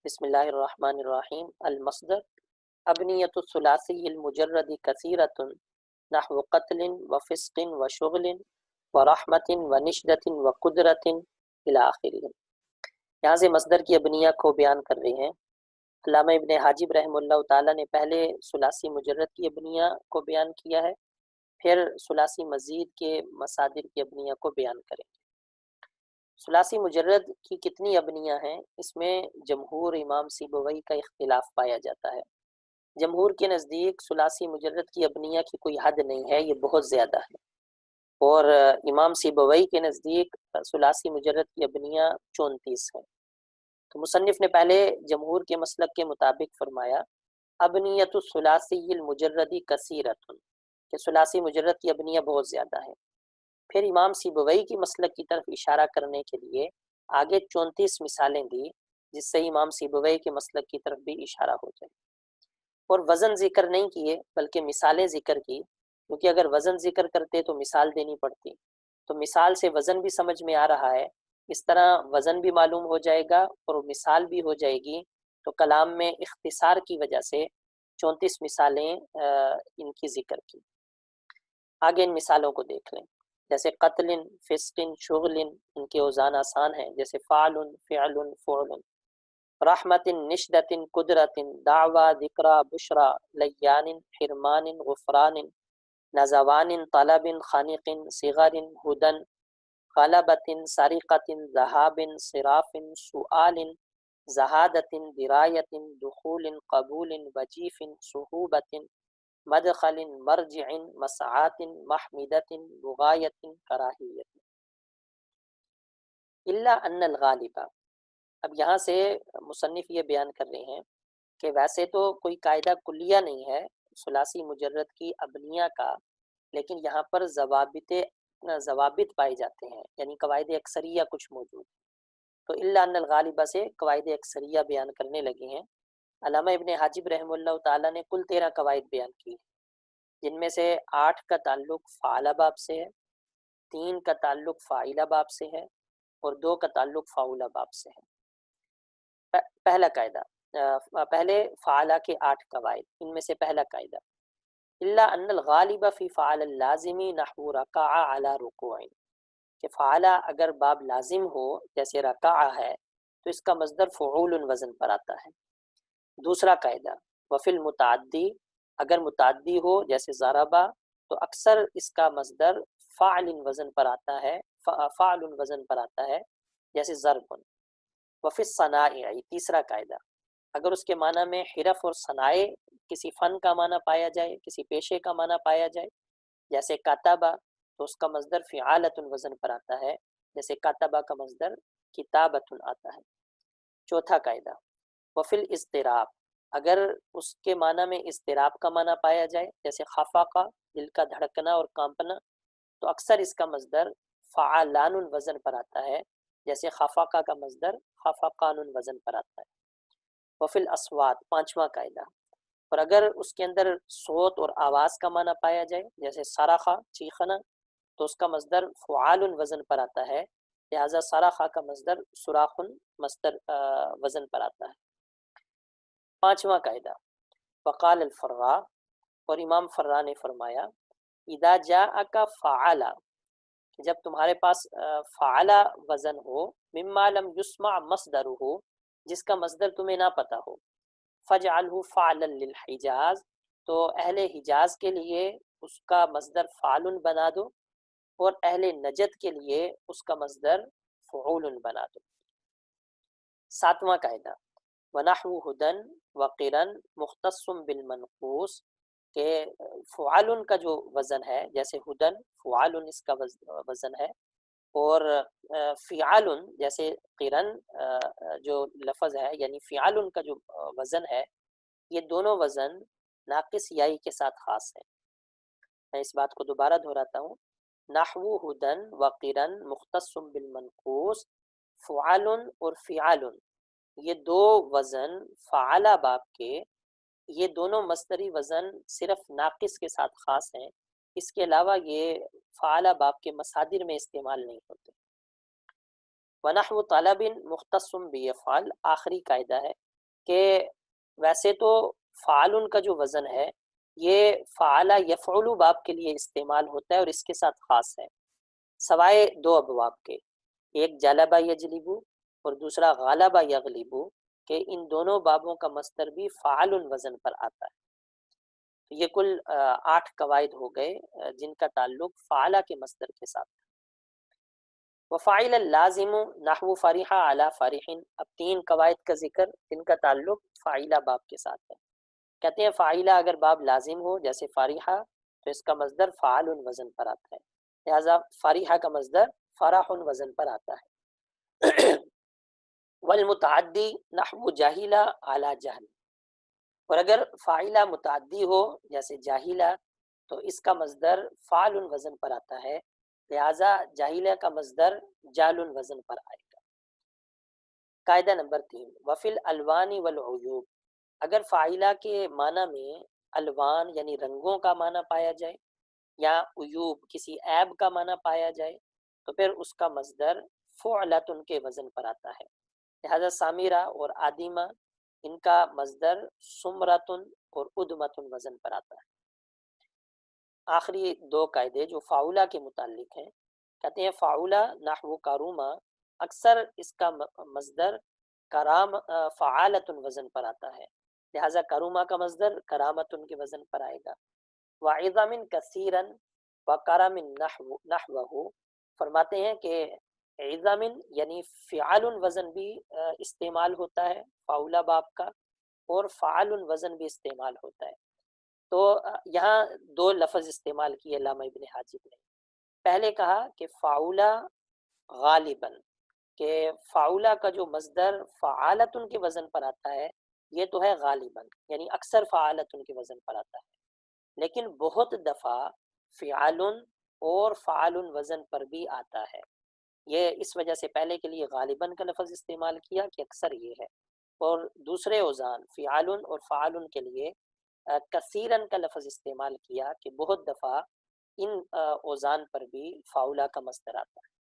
بسم اللہ الرحمن الرحیم۔ المصدر ابنیۃ الثلاثی المجرد کثیرۃ نحو قتل و فسق و شغل و رحمت و نشدت و قدرت الی آخرہ۔ یہاں سے مصدر کی ابنیہ کو بیان کر رہے ہیں۔ علامہ ابن حاجب رحمہ اللہ تعالیٰ نے پہلے ثلاثی مجرد کی ابنیہ کو بیان کیا ہے، پھر ثلاثی مزید کے مصادر کی ابنیہ کو بیان کریں گے۔ ثلاثی مجرد کی کتنی ابنیہ ہیں، اس میں جمہور امام سیبویہ کا اختلاف پایا جاتا ہے۔ جمہور کے نزدیک ثلاثی مجرد کی ابنیہ کی کوئی حد نہیں ہے، یہ بہت زیادہ ہے، اور امام سیبویہ کے نزدیک ثلاثی مجرد کی ابنیہ 34 ہیں۔ تو مصنف نے پہلے جمہور کے مسلک کے مطابق فرمایا ابنیۃ الثلاثی المجردی کثیرۃ، کہ ثلاثی مجرد کی ابنیہ بہت زیادہ ہے۔ پھر امام سیبویہ کی مسلک کی طرف اشارہ کرنے کے لیے آگے 34 مثالیں دی، جس سے امام سیبویہ کے مسلک کی طرف بھی اشارہ ہو جائے، اور وزن ذکر نہیں کیے بلکہ مثالیں ذکر کی، کیونکہ اگر وزن ذکر کرتے تو مثال دینی پڑتی، تو مثال سے وزن بھی سمجھ میں آ رہا ہے، اس طرح وزن بھی معلوم ہو جائے گا اور مثال بھی ہو جائے گی، تو کلام میں اختصار کی وجہ سے 34 مثالیں ان کی ذکر کی۔ آگے ان مثالوں کو دیکھ لیں، جیسے قتل، فسق، شغل، ان کے اوزان آسان ہیں، جیسے فعل، فعل، فعل۔ رحمت، نشدت، قدرت، دعوی، ذکرى، بشرى، لیان، حرمان، غفران، نزوان، طلب، خانق، صغر، ہدن، غلبت، سرقت، ذہاب، صراف، سؤال، زہادت، درایت، دخول، قبول، وجیف، صحوبت، مدخل، مرجع، مسعات، محمدت، بغایت، کراہیت۔ الا ان الغالب، اب یہاں سے مصنف یہ بیان کر رہے ہیں کہ ویسے تو کوئی قاعدہ کلیہ نہیں ہے ثلاثی مجرد کی ابنیہ کا، لیکن یہاں پر ضوابط پائے جاتے ہیں، یعنی قواعد اکثریہ کچھ موجود ہیں، تو الا ان الغالبہ سے قواعد اکثریہ بیان کرنے لگے ہیں۔ علامہ ابن حاجب رحمہ اللہ تعالیٰ نے کل 13 قواعد بیان کی ہیں، جن میں سے 8 کا تعلق فعل باب سے ہے، 3 کا تعلق فاعل باب سے ہے، اور 2 کا تعلق فاعل باب سے ہے۔ پہلا قاعدہ، پہلے فعل کے 8 قواعد، ان میں سے پہلا قاعدہ الا ان الغالب فی فعل اللازم نحو رکع علی رکوع، کہ فعل اگر باب لازم ہو جیسے رکع ہے تو اس کا مصدر فعول وزن پر آتا ہے۔ دوسرا قاعدہ وفی المتعدی، اگر متعدی ہو جیسے ضربا تو اکثر اس کا مصدر فعل وزن پر آتا ہے، فعل وزن پر آتا ہے جیسے ضرب۔ وفی الصنائع، تیسرا قاعدہ اگر اس کے معنی میں حرف اور صنائع کسی فن کا معنی پایا جائے، کسی پیشے کا معنی پایا جائے، جیسے کاتبہ تو اس کا مصدر فعالۃ وزن پر آتا ہے، جیسے کاتبہ کا مصدر کتابۃ آتا ہے۔ چوتھا قاعدہ وفی الاضطراب، اگر اس کے معنی میں اضطراب کا معنی پایا جائے، جیسے خفقہ دل کا دھڑکنا اور کانپنا، تو اکثر اس کا مصدر فعالان وزن پر آتا ہے، جیسے خفقہ کا مصدر خفقان وزن پر آتا ہے۔ وفی الاصوات، پانچواں قاعدہ، اور اگر اس کے اندر صوت اور آواز کا معنی پایا جائے، جیسے صرخہ چیخنا، تو اس کا مصدر فعال وزن پر آتا ہے، لہذا صرخہ کا مصدر صراخ مصدر وزن پر آتا ہے۔ پانچواں قاعدہ وقال الفراء، اور امام فرا نے فرمایا اذا جاءک فعل، کہ جب تمہارے پاس فعل وزن ہو، مما لم يسمع مصدرہ، جس کا مصدر تمہیں نہ پتہ ہو، فجعلہ فعلا للحجاز، تو اہل حجاز کے لیے اس کا مصدر فعل بنا دو، اور اہل نجد کے لیے اس کا مصدر فعول بنا دو۔ ساتواں قاعدہ ونحو ہدن وقرن مختص بالمنقوص، کہ فعال کا جو وزن ہے، جیسے ہدن فعال اس کا وزن ہے، اور فعال جیسے قرن جو لفظ ہے، یعنی فعال کا جو وزن ہے، یہ دونوں وزن ناقص یائی کے ساتھ خاص ہیں۔ میں اس بات کو دوبارہ دہراتا ہوں، نحو ہدن وقرن مختص بالمنقوص، فعال اور فعال، یہ دو وزن فعال باب کے، یہ دونوں مصدری وزن صرف ناقص کے ساتھ خاص ہیں، اس کے علاوہ یہ فعال باب کے مصادر میں استعمال نہیں ہوتے۔ ونحو طلب مختص بیفعل، آخری قاعدہ ہے کہ ویسے تو فعال کا جو وزن ہے یہ فعل یفعل باب کے لیے استعمال ہوتا ہے اور اس کے ساتھ خاص ہے، سوائے دو ابواب کے، ایک جلبہ یجلبو اور دوسرا غالبہ یغلبو، کہ ان دونوں بابوں کا مصدر بھی فعال وزن پر آتا ہے۔ تو یہ کل 8 قواعد ہو گئے جن کا تعلق فعلہ کے مصدر کے ساتھ۔ وفاعل اللازم نحو فرح علی فرح، اب 3 قواعد کا ذکر جن کا تعلق فاعلہ باب کے ساتھ ہے۔ کہتے ہیں فاعلہ اگر باب لازم ہو جیسے فارحہ تو اس کا مصدر فعال وزن پر آتا ہے، لہذا فارحہ کا مصدر فرح وزن پر آتا ہے۔ والمتعدی نحو جاہلہ علی جہل، اور اگر فاعلہ متعدی ہو جیسے جاہلہ تو اس کا مصدر فعال وزن پر آتا ہے، لہذا جاہلہ کا مصدر جال وزن پر آئے گا۔ قاعدہ نمبر 3، وفی الالوان والعیوب، اگر فاعلہ کے معنی میں الوان یعنی رنگوں کا معنی پایا جائے یا عیوب کسی عیب کا معنی پایا جائے تو پھر اس کا مصدر فعلۃ کے وزن پر آتا ہے، لہذا سامرہ اور آدمہ ان کا مصدر سمرۃ اور ادمۃ وزن پر آتا ہے۔ آخری 2 قاعدے جو فاعلہ کے متعلق ہیں، کہتے ہیں فاعلہ نحو کاروما، اکثر اس کا مصدر کرام فعالۃ وزن پر آتا ہے، لہذا کروما کا مصدر کرامۃ کے وزن پر آئے گا۔ وعظم کثیرا وکرم نحوہ، فرماتے ہیں کہ عظم یعنی فعال وزن بھی استعمال ہوتا ہے فاعلہ باب کا، اور فعال وزن بھی استعمال ہوتا ہے۔ تو یہاں 2 لفظ استعمال کیے علامہ ابن حاجب نے۔ پہلے کہا کہ فاعلہ غالباً، کہ فاعلہ کا جو مصدر فعالۃ کے وزن پر آتا ہے یہ تو ہے غالباً یعنی اکثر فعالۃ کے وزن پر آتا ہے، لیکن بہت دفعہ فعال اور فعال وزن پر بھی آتا ہے۔ یہ اس وجہ سے پہلے کے لیے غالباً کا لفظ استعمال کیا کہ اکثر یہ ہے، اور دوسرے اوزان فعال اور فعال کے لیے کثیرن کا لفظ استعمال کیا کہ بہت دفعہ ان اوزان پر بھی فاعلہ کا مصدر آتا ہے۔